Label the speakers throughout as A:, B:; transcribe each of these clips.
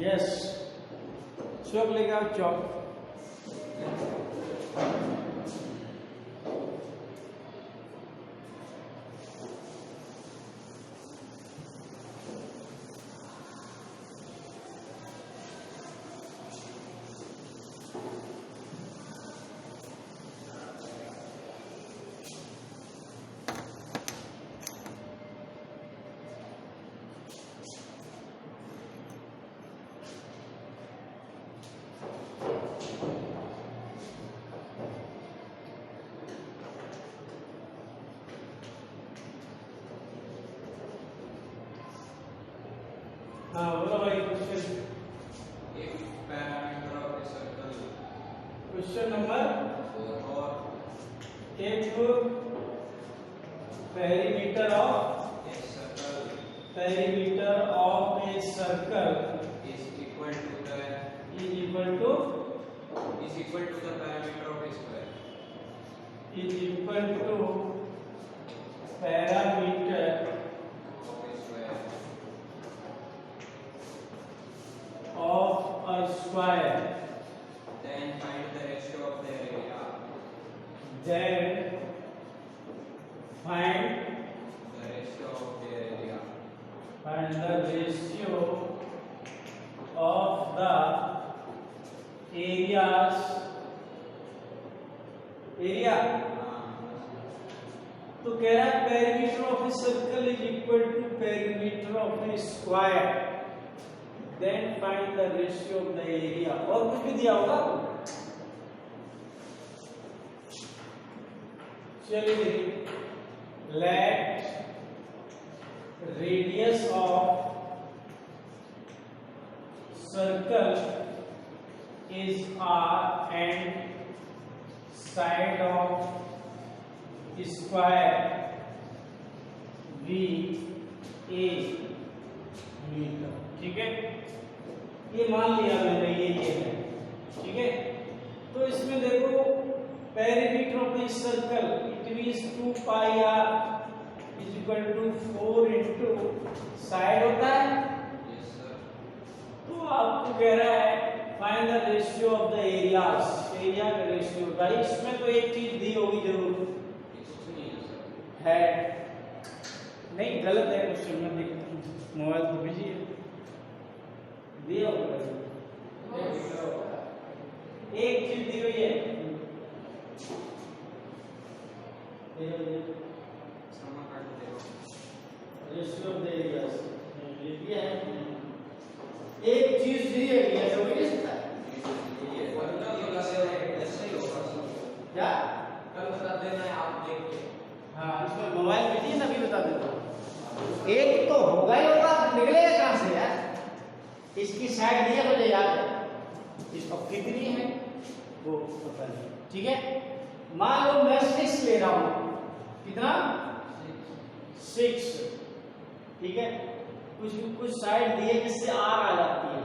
A: Yes, चौक लेके आओ, चौक। हाँ बोलो भाई, क्वेश्चन। Question number 4। एक perimeter of a circle is equal to the perimeter of a square. Is equal to parameter of a square. Then find the ratio of the area. Then find the ratio of the area. Find the ratio of the areas. Area. तो कह रहा है perimeter of a circle is equal to perimeter of a square. Then find the ratio of the area। और कुछ भी दिया होगा, चलिए देखिए। Let radius of circle is r and side of square v a metre. ठीक है, ये मान लिया मैंने, ये है। ठीक है, तो इसमें देखो perimeter of a circle it means 2 pi r is equal to 4 into side होता है। Yes sir. तो आपको कह रहा है find the ratio of the areas. Area का रेशियो होता है। इसमें तो एक चीज दी होगी जरूर, है नहीं, गलत है क्वेश्चन में। देखो मोबाइल तो बिजी है, दिया होगा एक चीज दी हुई है। रेशियो ऑफ द एरियाज लिख दिया है। एक चीज दी है, ये हो नहीं सकता क्या? कल बता देना है आप देख के। हाँ, इसमें मोबाइल बिजी है ना, अभी बता देता हूँ। एक तो होगा ही होगा, निकलेगा कहां से यार? इसकी साइड दिया मुझे याद है, इसको कितनी है वो पता नहीं। ठीक है, मान लो मैं 6 ले रहा हूं। कितना? 6। ठीक है, कुछ साइड दिए जिससे r आ जाती है,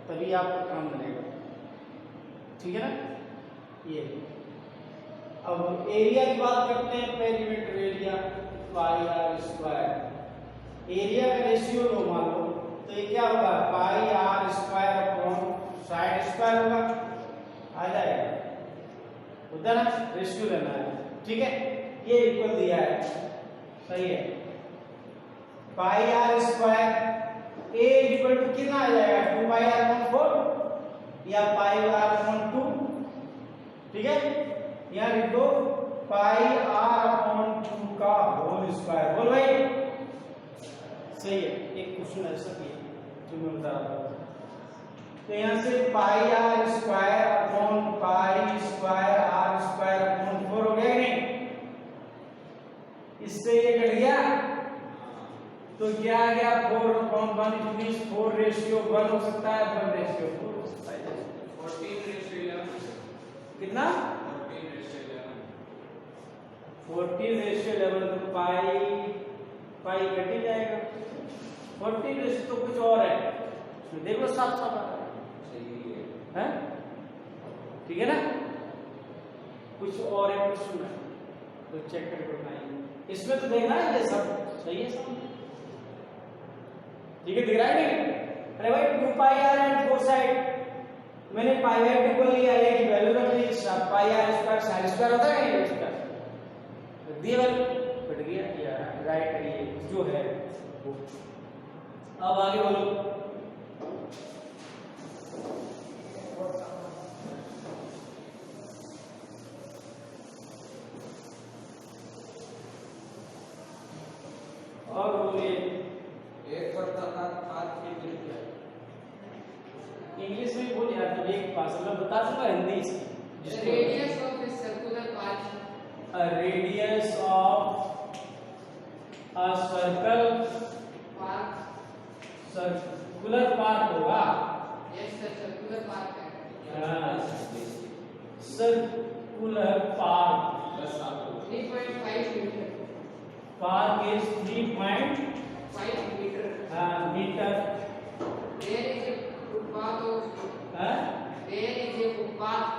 A: तभी आपका काम बनेगा। ठीक है ना? ये अब एरिया की बात करते हैं। Perimeter area pi r square. Area का रेशियो लो मान लो, तो ये क्या होगा? पाई r square upon side square होगा, आ जाएगा उधर ना, रेशियो लेना है। ठीक है, ये इक्वल दिया है, सही है। Pi r square a equal to कितना आ जाएगा? 2 पाई r अपॉन 4 या पाई r अपॉन 2। ठीक है, यहाँ लिखो पाई r अपॉन 2 का होल स्क्वायर। बोल भाई, सही है। एक क्वेश्चन ऐसा किया जो मैं बता रहा था। तो यहाँ से पाई r square upon pi square r square upon 4 हो गया नहीं? इससे ये कट गया, तो क्या आ गया? 4 अपॉन 1 मींस 4 रेशियो 1 हो सकता है, 1 रेशियो 4 हो सकता है। 14 रेशियो 11 कितना? 14 रेशियो 11 तो पाई कट ही जाएगा। 14 रेशियो तो कुछ और है, देखो साफ साफ है। ठीक है ना, कुछ और है क्वेश्चन में, तो चेक करके बनाइए। इसमें तो देखना है ये सब सही है सब। ठीक है, दिख रहा है नहीं? अरे भाई 2 पाई आर एंड 4 साइड मैंने पाई बाय 2 को लिया, एक वैल्यू रख ली, पाई आर स्क्वायर साइन स्क्वायर होता है ये इसका दिए वाली कट गया यार, राइट ये जो है वो। अब आगे बोलो। और बोलिए।
B: एक वृत्त का 5 फीट है।
A: इंग्लिश में बोलिए यार, जब एक पास मैं बता दूंगा हिंदी इसकी।
C: Radius of a circular path.
A: A radius of a circle, circular path होगा।
C: Yes sir, circular path है।
A: हाँ, circular path
C: 3.5 meter.
A: path is 3.5
C: meter.
A: meter.
C: There is a footpath of. There is a footpath.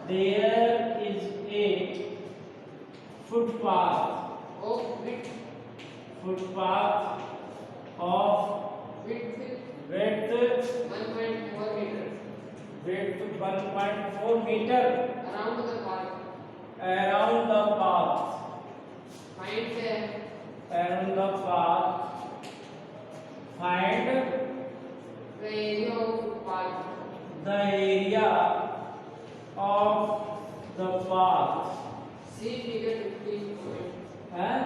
A: There is a footpath.
C: Of width.
A: Footpath of
C: Width.
A: width
C: 1.4 meter.
A: Width 1.4 meter
C: Around the path.
A: around the path.
C: Find the
A: Around the path. Find
C: area of footpath.
A: the area of the path.
C: See figure 15.
A: हैं?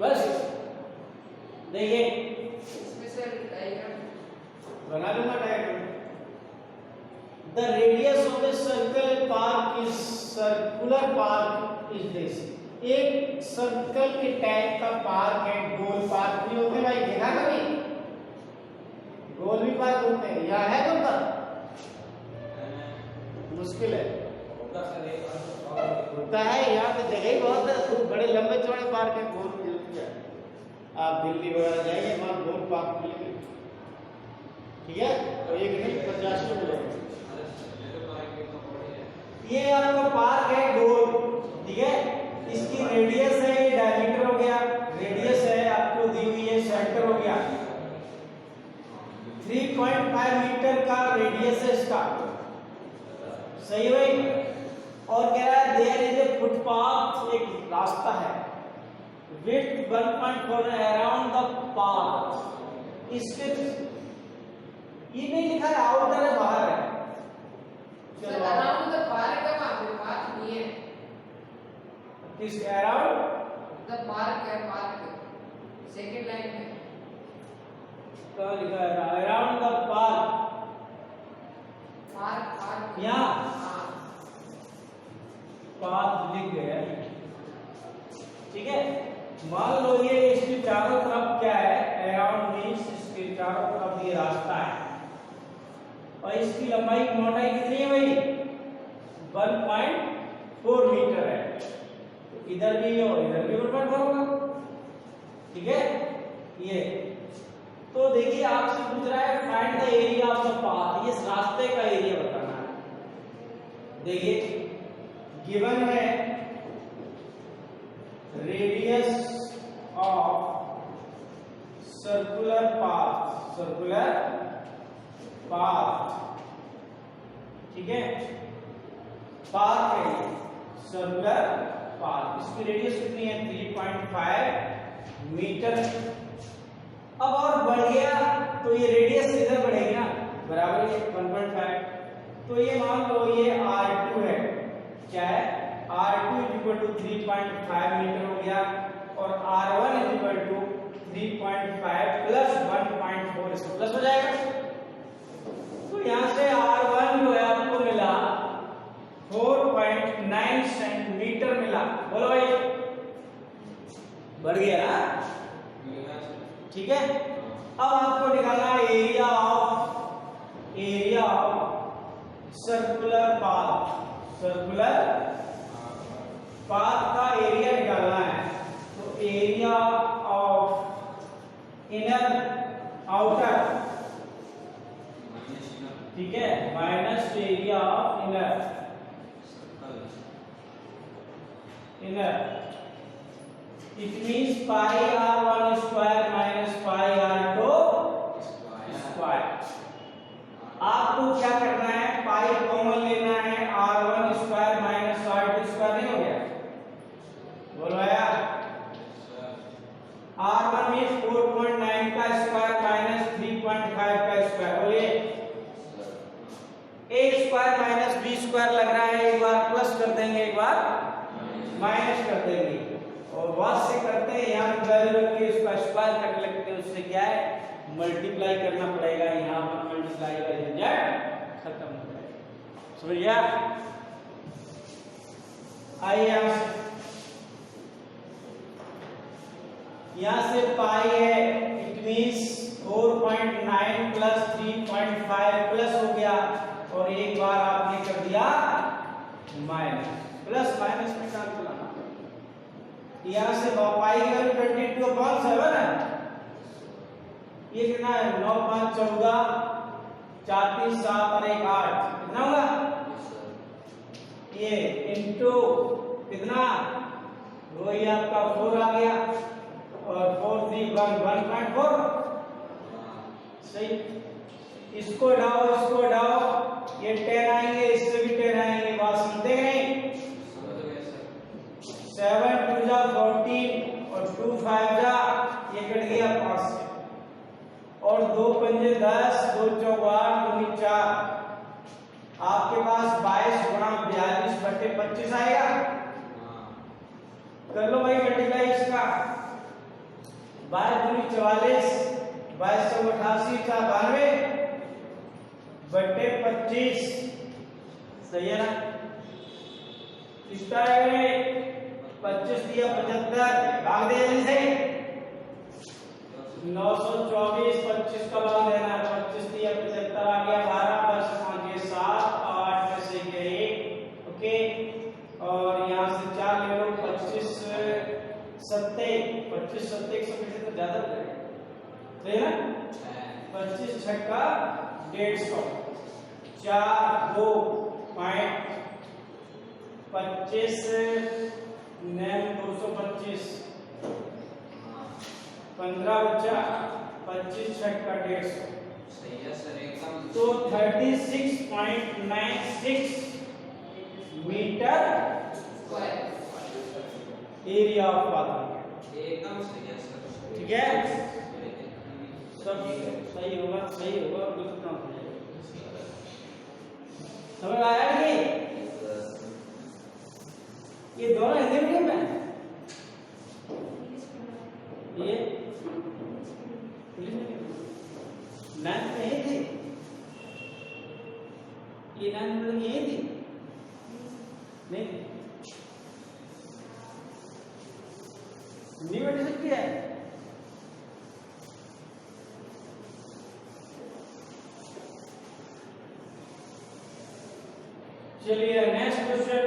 A: बस देखिए
C: इसमें sir diagram
A: बना लूंगा diagram. The radius of a circle path is circular path is this. एक circle के type का park है, गोल पार्क भी होते हैं भाई, देखा कभी? गोल भी पार्क होते हैं, यहाँ है कौन सा? मुश्किल है होता है यहाँ पे, जगह ही बहुत है, खूब बड़े लंबे चौड़े पार्क है, गोल भी होती है। आप दिल्ली वगैरह जाएंगे वहाँ गोल पार्क मिलेंगे, ठीक है? और एक नहीं 50 मिलेंगे। ये आपका पार्क है गोल, ठीक है? इसकी रेडियस है, ये डायमीटर हो गया, रेडियस है आपको दी हुई है, सेंटर हो गया। 3.5 मीटर का रेडियस है इसका, सही भाई? और कह रहा है देयर इज ए फुटपाथ, एक रास्ता है, विड्थ 1.4 अराउंड द पाथ। इसके ये नहीं लिखा है आउटर है, बाहर है।
C: सर अराउंड द पार्क का पाथ नहीं है।
A: किस अराउंड
C: द पार्क है, पार्क सेकंड लाइन में
A: कहाँ लिखा है? Around the park,
C: park park
A: यहाँ
C: हाँ
A: पाथ लिख गया, ठीक है? मान लो ये इसके चारों तरफ क्या है, अराउंड मींस इसके चारों तरफ ये रास्ता है, और इसकी लंबाई मोटाई कितनी है भाई? 1.4 मीटर है। तो इधर भी और इधर भी 1.4 होगा, ठीक है? ये तो देखिए आपसे पूछ रहा है find the area of the path, ये इस रास्ते का एरिया बताना है। देखिए गिवन है radius of circular path, circular path, ठीक है? पाथ है ये सर्कुलर पाथ, इसकी रेडियस कितनी है? 3.5 मीटर। अब और बढ़ गया तो ये रेडियस इधर बढ़ेगी ना, बराबर है 1.5, तो ये मान लो ये R2 है, क्या है? R2 = 3.5 मीटर हो गया, और R1 = 3.5 प्लस 1.4, इसको प्लस हो जाएगा। तो यहाँ से R1 जो है आपको मिला 4.9 सेंटीमीटर मिला। बोलो भाई, बढ़ गया ना, ठीक है? अब आपको निकालना है area of circular path, circular path का एरिया निकालना है। तो एरिया ऑफ इनर आउटर, ठीक है, minus area of inner, it means pi R1 square minus pi R2 square लग रहा है, एक बार प्लस कर देंगे, एक बार माइनस कर देंगे, और वास से करते हैं यहाँ वैल्यू रख के उसका स्क्वायर करने लगते हैं, उससे क्या है मल्टीप्लाई करना पड़ेगा, यहाँ पर मल्टीप्लाई का झंझट खत्म हो जाएगा। समझ गया? आइए यहाँ से पाई है, इट मीन्स 4.9 प्लस 3.5 प्लस हो गया, और एक बार आपने कर दिया माइनस, प्लस माइनस में काम चलाना। यहाँ से पाई की वैल्यू 22/7 है, ये कितना है 9 5 14 4 3 7 और 1 8, कितना होगा ये इनटू कितना, वही आपका 4 आ गया, और 4 3 1 1.4, सही। इसको डाओ, ये 10 आएंगे, इससे भी 10 आएंगे, बात सुनते नहीं। 7 2 जा 14 और 2 5 जा, ये कट गया 5 से, और 2 पंजे 10, 2 चौक 8, 2 4, आपके पास 22 गुणा 42/25 आएगा। कर लो भाई मल्टीप्लाई इसका, 22 दूनी 44, 22 चौक 88, 92/25, सही है ना? किसका है 25 दिया 75, भाग दे जल्दी से, 924, 25 का भाग देना है, 25 दिया 75 आ गया, 12 बस 5 7 8 में से 1, ओके, और यहाँ से 4 ले लो, 25 7 25 7 100 तो ज्यादा हो जाएगा, सही है ना? 25 छक्का 150, 4 2 25 9 225, 15 बचा, 25 छक्का 150,
B: सही है सर एकदम।
A: तो 36.96 metre
C: square
A: area of bathroom,
B: एकदम सही है सर।
A: ठीक है? सब सही होगा, बिल्कुल काम हो जाएगा। समझ आया नहीं? ये दोनों हिंदी मीडियम में, ये नाइन में यही थी, ये नाइन में यही थी, नहीं हिंदी में सकती है। चलिए next question,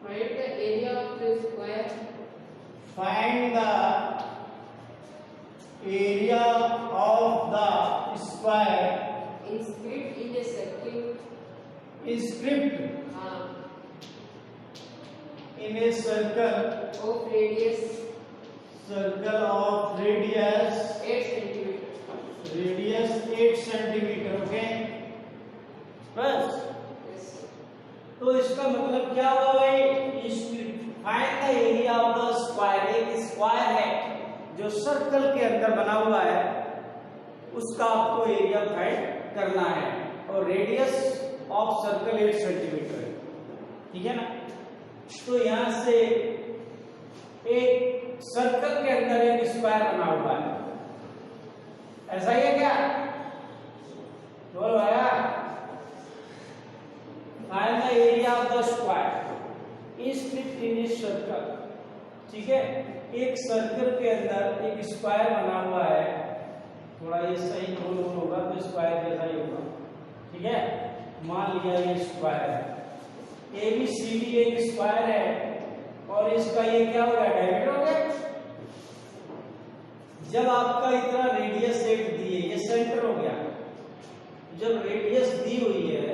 C: find the area of the square
A: find the area of the square
C: inscribed in a circle
A: inscribed in a circle
C: of radius
A: of radius
C: 8 cm.
A: radius 8 centimeter, okay बस।
C: Yes.
A: तो इसका मतलब क्या हुआ भाई, find the area of the square, एक square है जो सर्कल के अंदर बना हुआ है, उसका आपको एरिया फाइंड करना है, और रेडियस ऑफ सर्कल 8 सेंटीमीटर है, ठीक है ना? तो यहां से एक सर्कल के अंदर एक स्क्वायर बना हुआ है, ऐसा ही है क्या? बोलो भैया, find the area of the square inscribed in a circle, ठीक है? एक सर्कल के अंदर एक स्क्वायर बना हुआ है, थोड़ा ये सही गोल होगा तो स्क्वायर जैसा ही होगा, ठीक है? मान लिया ये स्क्वायर है, ABCD एक स्क्वायर है, और इसका ये क्या हो गया, डायमीटर हो गया। जब आपका इतना रेडियस 8 दिए, ये सेंटर हो गया, जब रेडियस दी हुई है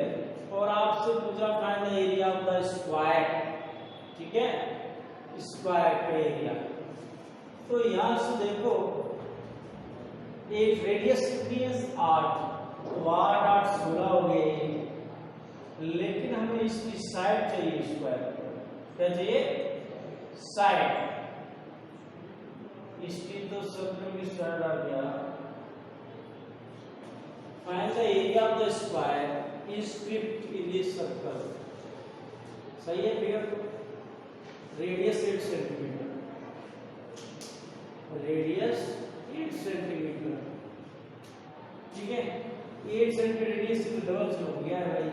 A: और आपसे पूछा find the area of the square, ठीक है? स्क्वायर का एरिया, तो यहां से देखो एक रेडियस कितनी है 8, तो 8 8 16 हो गए, लेकिन हमें इसकी साइड चाहिए स्क्वायर, क्या चाहिए? साइड। इसकी तो सर्कल की साइड आ गया Find the area of the square inscribed in this circle. सही है फिगर को रेडियस 8 सेंटीमीटर रेडियस 8 सेंटीमीटर ठीक है 8 सेंटीमीटर रेडियस से डबल हो गया है भाई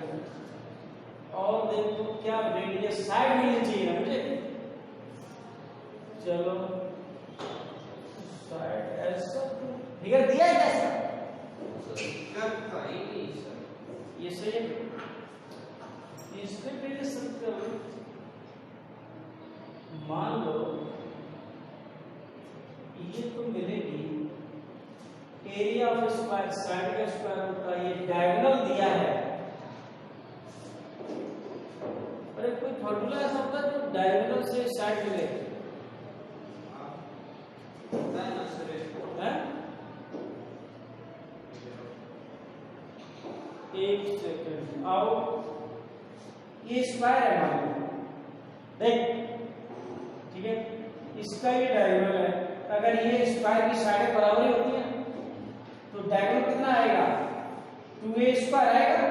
A: और देखो क्या रेडियस साइड मिलनी चाहिए ना मुझे चलो साइड ऐसा फिगर दिया है कैसा ये सही है इसके पहले सर्कल मान लो ये तो मिलेगी एरिया ऑफ स्क्वायर साइड का स्क्वायर होता है ये डायगोनल दिया है अरे कोई फार्मूला ऐसा होता है जो डायगोनल से साइड मिले एक सेकंड आओ ये स्क्वायर है मान लो देख ठीक है इसका ये डायगोनल है अगर ये स्क्वायर की साइडें बराबर ही होती हैं तो डायगोनल कितना आएगा 2a स्क्वायर आएगा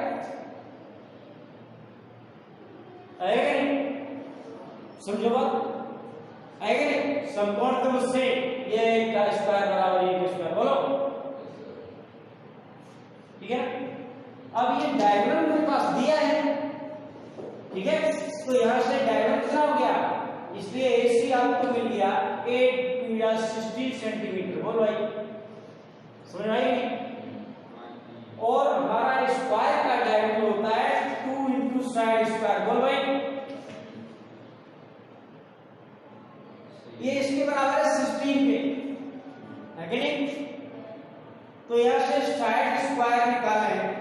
A: आएगा नहीं समझो बात आएगा नहीं समकोण तो उससे ये एक का स्क्वायर बराबर एक स्क्वायर बोलो ठीक है अब ये डायगोनल मेरे पास दिया है ठीक है तो यहां से डायगोनल कितना हो गया इसलिए AC आपको मिल गया 8 या 60 सेंटीमीटर बोलो भाई समझ आई और हमारा स्क्वायर का डायगोनल होता है 2 इंटू साइड स्क्वायर बोलो भाई ये इसके बराबर है 16 के है कि नहीं तो यहां से साइड स्क्वायर निकालें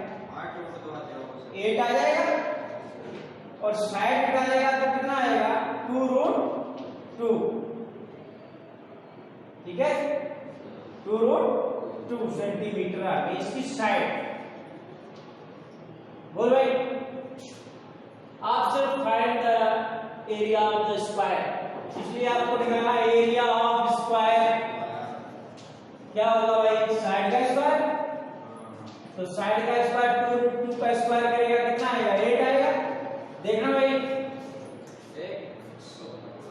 A: 8 आ जाएगा और साइड निकालेगा तो कितना आएगा 2√2 ठीक है 2√2 सेंटीमीटर आ गई इसकी साइड बोल भाई आप सिर्फ find the area of the square इसलिए आपको निकालना एरिया ऑफ स्क्वायर क्या होगा भाई साइड का स्क्वायर तो साइड का स्क्वायर 2 का स्क्वायर करेगा कितना आएगा 8 आएगा देखना भाई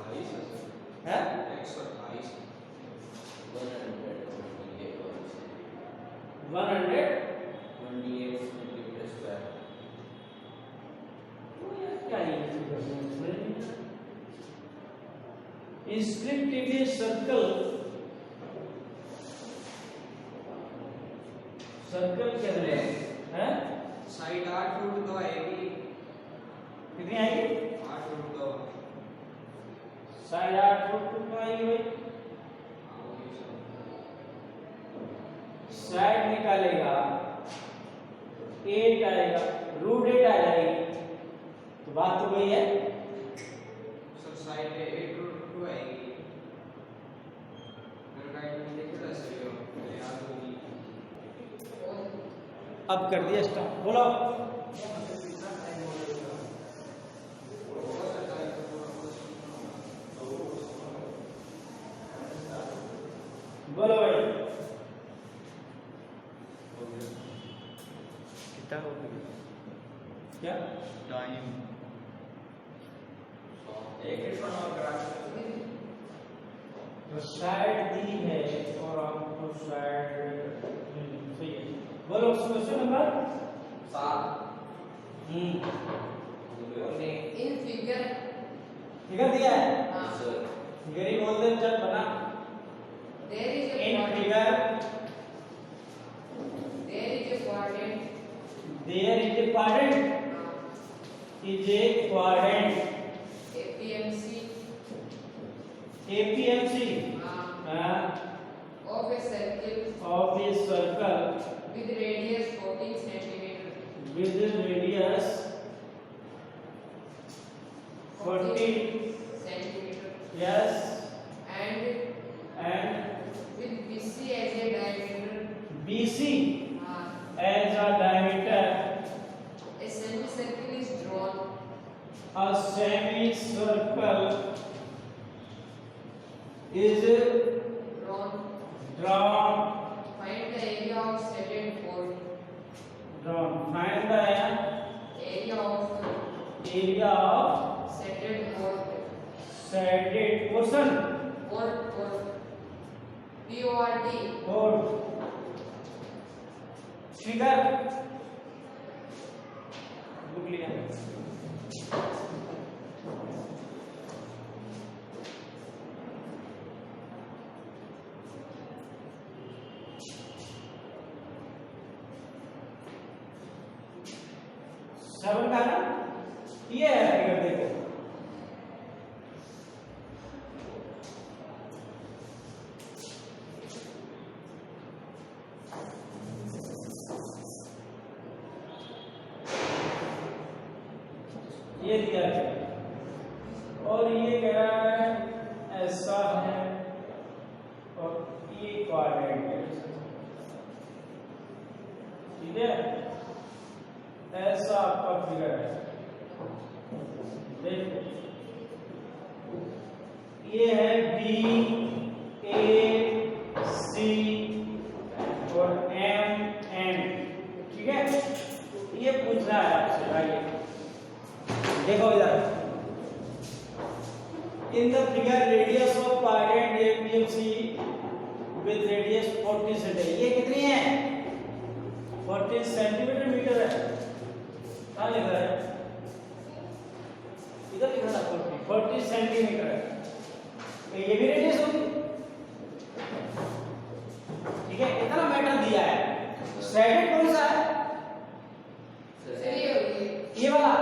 A: 128 है 128 सेंटीमीटर स्क्वायर क्या है inscribed in a circle क्या है हैं
B: साइड 8 फुट तो आएगी
A: कितनी आएगी
B: 8 फुट तो
A: साइड 8 फुट तो आएगी भाई साइड निकालेगा 8 आएगा √8 आ जाएगी तो बात तो वही है
B: सर साइड पे 8√2 आएगी मेरे गाइड में देखो ऐसे ही हो याद होगी
A: अब कर दिया स्टार्ट बोलो बोलो भाई कितना हो गया क्या
D: टाइम
B: एक और ग्राफ
A: तो साइड दी है और आपको साइड सही है बोलो question number
B: 7
C: in figure
A: figure दिया है
C: हाँ
A: फिगर ही बोल दे चल बना
C: there is
A: in
C: a
A: figure
C: there is a quadrant
A: there is a quadrant is a quadrant
C: APMC
A: APMC
C: of a circle
A: of a circle
C: with radius 14 centimeter
A: with radius 14
C: centimeter
A: yes
C: and
A: and
C: with BC as a diameter
A: BC
C: uh,
A: as a diameter
C: a semicircle is drawn
A: a semicircle is
C: drawn
A: drawn
C: find the area of said chord
A: area of
C: settled
A: portion और figure book लिया। Seven का ना ये है figure, देखो ये दिया है और ये कह रहा है ऐसा है और ये क्वाड्रेंट है, ठीक है, ऐसा आपका फिगर है। देखो ये है बी ए सी और एम एन, ठीक है, ये पूछना है आपसे। आइए देखो इधर, in the figure radius of quadrant APMC with radius 40 centimetre, ये कितनी है 40 सेंटीमीटर मीटर है, कहाँ लिखा है, इधर लिखा था 40 सेंटीमीटर है, तो ये भी रेडियस होगी, ठीक है, इतना मेटल दिया है। स्ट्रैटेड कौन सा है, ये वाला,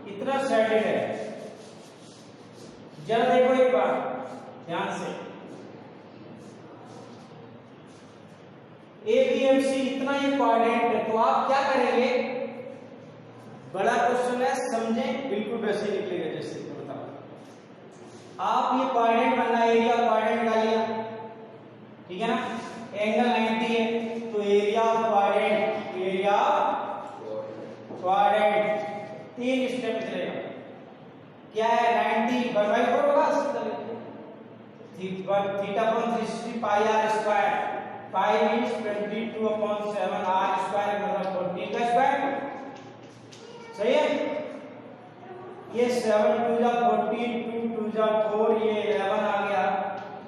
A: इतना स्ट्रैटेड है। जरा देखो एक बार ध्यान से, एबीएमसी इतना ही क्वाड्रेंट है, तो आप क्या करेंगे, बड़ा क्वेश्चन है, समझें, बिल्कुल वैसे ही निकलेगा जैसे बताओ। आप ये क्वाड्रेंट बनना, एरिया क्वाड्रेंट डालिए, ठीक है ना, एंगल 90 है, तो area quadrant, area quadrant 3 step चलेगा, क्या है 90 बाई 4 होगा, theta upon 360 pi R square, pi means 22/7 R square मतलब 14 का स्क्वायर, सही है। ये 7 2 जा 14, 2 2 जा 4, ये 11 आ गया,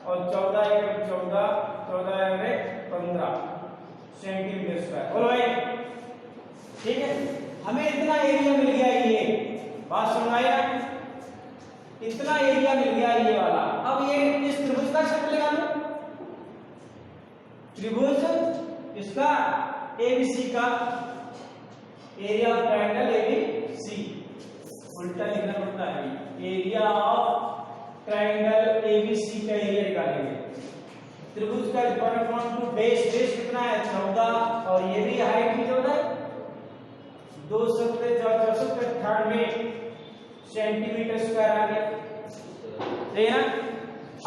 A: और 14 1 14, 14 1 15 सेंटीमीटर स्क्वायर, बोलो भाई, ठीक है। हमें इतना एरिया मिल गया, ये बात सुन आया, इतना एरिया मिल गया ये वाला। अब ये इस त्रिभुज का क्षेत्र लगा लो, त्रिभुज इसका एबीसी का एरिया ऑफ ट्रायंगल एबीसी, उल्टा लिखना पड़ता है, एरिया ऑफ ट्रायंगल एबीसी का एरिया निकालेंगे। त्रिभुज का कॉर्नर टू बेस, बेस कितना है 14, और ये भी हाइट भी 14 है, 298 सेंटीमीटर स्क्वायर आ गया, ठीक है ना।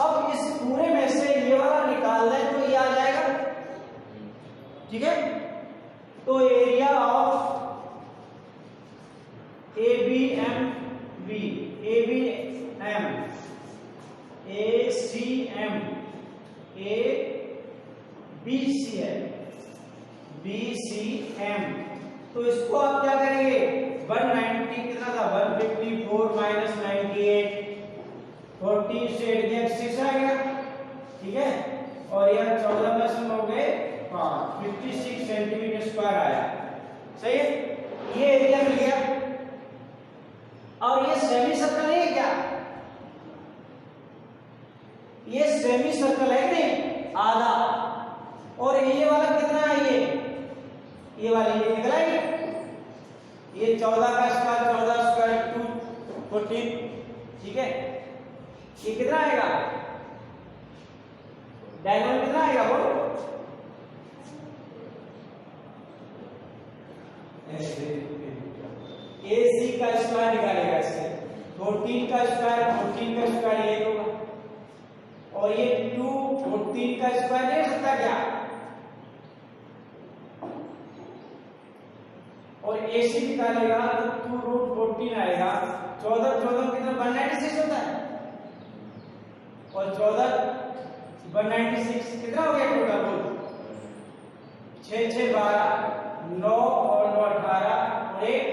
A: अब इस पूरे में से ये वाला निकाल दें तो ये आ जाएगा, ठीक है। तो area of ABMB, ABM, ACM, ABC है, BCM, तो इसको आप क्या करेंगे, 190 कितना था, 154 माइनस 98, 40 से 6 आ गया, ठीक है, और यह 14 में सम हो गए 56 सेंटीमीटर स्क्वायर आया, सही है, ये एरिया मिल गया। और ये सेमी सर्कल है क्या, ये सेमी सर्कल है कि नहीं, आधा, और ये वाला कितना है, ये वाला ये निकला है, ये 14 का स्क्वायर, 14 स्क्वायर 2 14, ठीक है, ये कितना आएगा, डायगोनल कितना आएगा, बोलो, AC का स्क्वायर निकालेगा इससे, 14 का स्क्वायर ये होगा, और ये 2 14 का स्क्वायर ले सकता क्या, और AC निकालेगा तो 2√14 आएगा, 14 14 कितना 196 होता है, और 14 196 कितना हो गया टोटल, बोल 6 6 12 9 और 9 18 और 1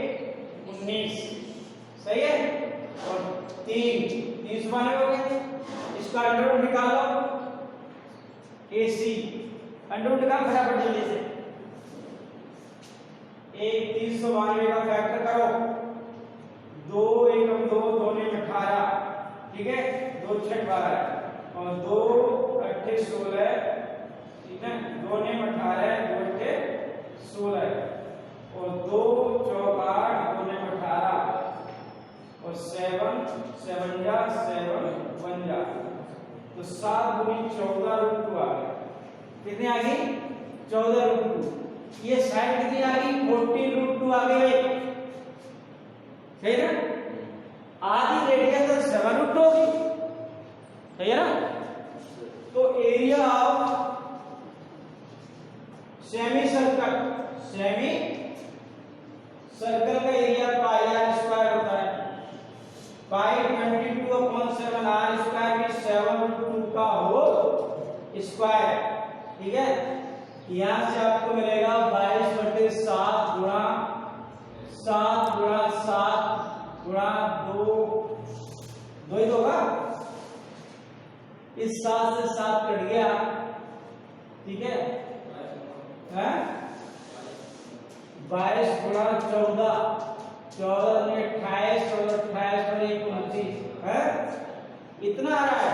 A: 19, सही है। और 3 से 92 हो गए, इसका अंडर रूट निकालो, AC अंडर रूट निकाल फटाफट जल्दी से। 392 का फैक्टर करो, 2 एकम 2, 2 ने 18, ठीक है, 2 6 12 और 2 8 16, ठीक है, 2 ने 18, 2 8 16 और 2 4 8, 2 ने 18 और 7 7 जा 7 1 जा, तो 7 गुनी 14 रूट 2 आ गया। कितनी आ गई? 14 रूट 2। ये साइड कितनी आ गई? 14 रूट 2 आ गई भाई, सही ना? आधी रेडियस तो 7 रूट 2 होगी, सही है ना? तो एरिया ऑफ सेमी सर्कल का एरिया पाई आर स्क्वायर होता है। पाई 22/7 आर स्क्वायर की 7 रूट 2 का होल स्क्वायर, ठीक है। यहां से आपको मिलेगा 22/7 गुणा 7 गुणा 7 गुणा 2 ही तो होगा। इस 7 से 7 कट गया, ठीक है, 22 गुणा 14, 14 में 28 और 28 पर 29 है, इतना आ रहा है।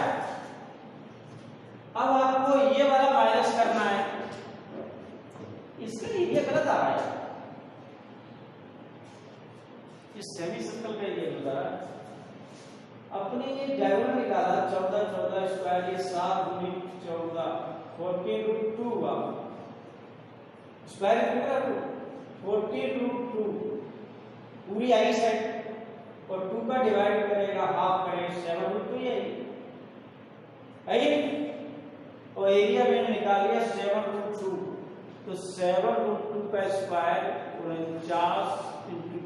A: अब आपको ये वाला माइनस करना है, इसका एरिया गलत आ रहा है, इस सेमी सर्कल का एरिया बता रहा है। अपने ये डायगोनल निकाला 14 14 स्क्वायर, ये 7 गुनी 14 14 रूट 2 हुआ, स्क्वायर निकला 14 रूट 2 पूरी आई साइड और 2 का डिवाइड करेगा हाफ करेगा 7 रूट 2 ये है। और एरिया मैंने निकाल लिया 7 रूट 2, तो 7 रूट 2 का स्क्वायर 49 ×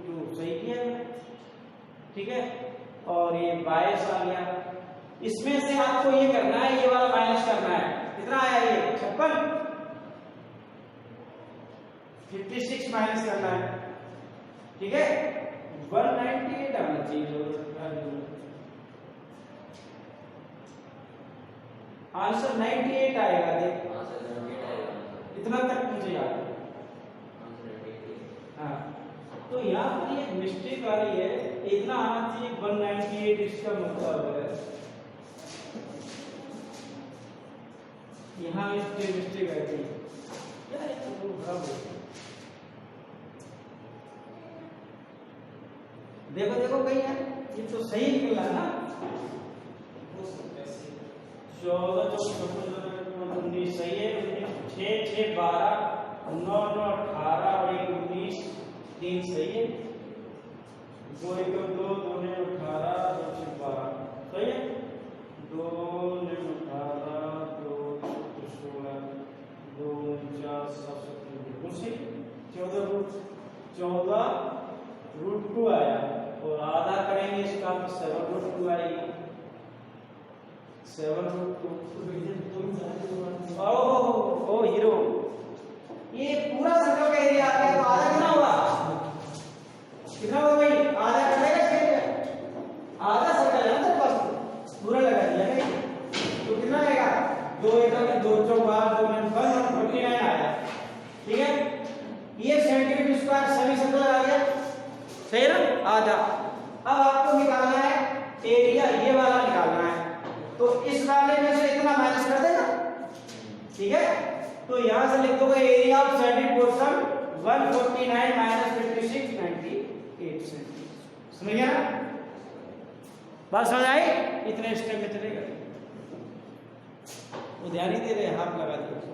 A: 2, सही किया है, ठीक है। और ये 22 आ गया। इसमें से आपको ये करना है, ये वाला माइनस करना है। कितना आया ये? 56, 56 माइनस करना है, ठीक है। 198 आना चाहिए, आंसर 98 आएगा। देख इतना तक मुझे याद है। हाँ, तो यहाँ पर एक मिस्टेक आ रही है, इतना आना चाहिए 198, इसका मतलब है यहाँ मिस्टेक आ गई। देखो देखो कहीं है, ये तो सही निकला ना। 14 19 सही है, 6 6 12 9 9 18 और 1 19 3 सही है, 2 1 2 2 ने 18 2 6 12 सही है, 2 ने 18 2 16 2 49 7 7 14 रूट 2 आया और आधा करेंगे इसका तो 7 रूट 2 आएगी, 7 रूट 2। ओ हीरो, ये पूरा सर्कल का एरिया आ गया, तो आधा कितना हुआ? कितना हुआ भाई? आधा कर देगा इसके, आधा सर्कल है ना तेरे पास, पूरा लगा दिया है, तो कितना आएगा? 2 1 2 4 2 9 49 आया, ठीक है। ये सेंटीमीटर स्क्वायर सेमी सर्कल आ गया, सही ना, आधा। अब आपको निकालना है एरिया, ये वाला निकालना है, तो इस वाले में से इतना माइनस कर देना, ठीक है। तो यहां से लिख दोगे area of scented portion 149 minus 56 98 centimetre. समझ गया ना? बात समझ आई? इतने स्टेप में चलेगा, वो ध्यान ही दे रहे, हाथ लगा दिया।